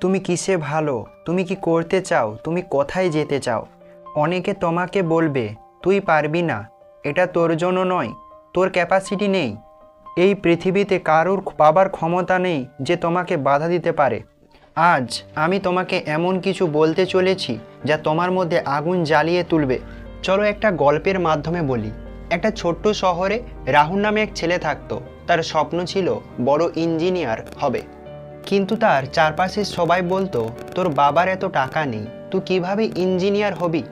তুমি কিসে ভালো, তুমি কি করতে চাও, তুমি কোথায় যেতে চাও। অনেকে তোমাকে বলবে তুই পারবি না, এটা তোর জন্য নয়, তোর ক্যাপাসিটি নেই। এই পৃথিবীতে কারোর পাবার ক্ষমতা নেই যে তোমাকে বাধা দিতে পারে। আজ আমি তোমাকে এমন কিছু বলতে চলেছি যা তোমার মধ্যে আগুন জ্বালিয়ে তুলবে। চলো একটা গল্পের মাধ্যমে বলি। একটা ছোট্ট শহরে রাহুল নামে এক ছেলে থাকতো। তার স্বপ্ন ছিল বড় ইঞ্জিনিয়ার হবে, কিন্তু তার চারপাশের সবাই বলতো তোর বাবার এত টাকা নেই, তুই কিভাবে ইঞ্জিনিয়ার হবি।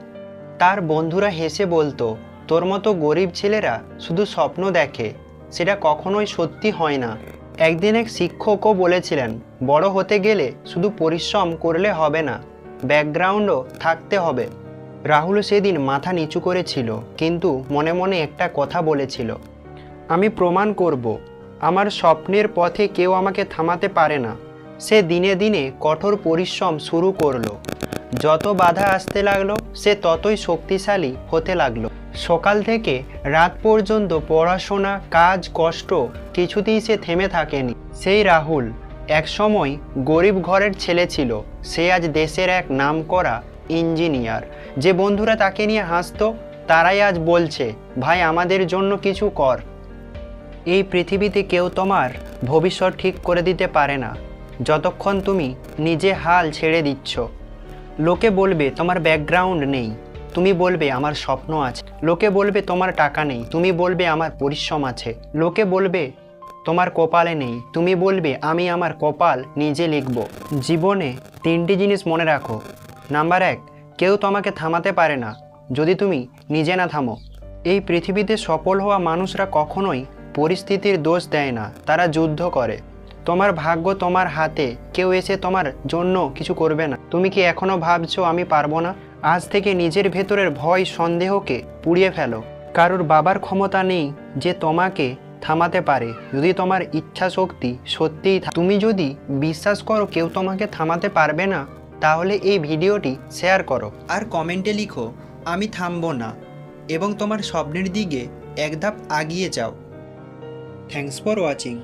তার বন্ধুরা হেসে বলতো তোর মতো গরিব ছেলেরা শুধু স্বপ্ন দেখে, সেটা কখনোই সত্যি হয় না। একদিন এক শিক্ষকও বলেছিলেন বড় হতে গেলে শুধু পরিশ্রম করলে হবে না, ব্যাকগ্রাউন্ডও থাকতে হবে। রাহুল সেদিন মাথা নিচু করেছিল, কিন্তু মনে মনে একটা কথা বলেছিল, আমি প্রমাণ করব আমার স্বপ্নের পথে কেউ আমাকে থামাতে পারে না। সে দিনে দিনে কঠোর পরিশ্রম শুরু করলো। যত বাধা আসতে লাগলো সে ততই শক্তিশালী হতে লাগলো। সকাল থেকে রাত পর্যন্ত পড়াশোনা, কাজ, কষ্ট কিছুতেই সে থেমে থাকেনি। সেই রাহুল একসময় গরিব ঘরের ছেলে ছিল। সে আজ দেশের এক নামকরা ইঞ্জিনিয়ার। যে বন্ধুরা তাকে নিয়ে হাসতো তারাই আজ বলছে ভাই আমাদের জন্য কিছু কর। এই পৃথিবীতে কেউ তোমার ভবিষ্যৎ ঠিক করে দিতে পারে না যতক্ষণ তুমি নিজে হাল ছেড়ে দিচ্ছ। লোকে বলবে তোমার ব্যাকগ্রাউন্ড নেই, তুমি বলবে আমার স্বপ্ন আছে। লোকে বলবে তোমার টাকা নেই, তুমি বলবে আমার পরিশ্রম আছে। লোকে বলবে তোমার কপালে নেই, তুমি বলবে আমি আমার কপাল নিজে লিখব। জীবনে তিনটি জিনিস মনে রাখো। নাম্বার 1, কেউ তোমাকে থামাতে পারে না যদি তুমি নিজে না থামো। এই পৃথিবীতে সফল হওয়া মানুষরা কখনোই পরিস্থিতির দোষ দেয় না, তারা যুদ্ধ করে। তোমার ভাগ্য তোমার হাতে, কেউ এসে তোমার জন্য কিছু করবে না। তুমি কি এখনো ভাবছো আমি পারবো না? আজ থেকে নিজের ভেতরের ভয়, সন্দেহকে পুড়িয়ে ফেলো। কারোর বাবার ক্ষমতা নেই যে তোমাকে থামাতে পারে যদি তোমার ইচ্ছা শক্তি সত্যিই তুমি যদি বিশ্বাস করো কেউ তোমাকে থামাতে পারবে না, তাহলে এই ভিডিওটি শেয়ার করো আর কমেন্টে লিখো আমি থামবো না, এবং তোমার স্বপ্নের দিকে এক ধাপ এগিয়ে যাও। Thanks for watching.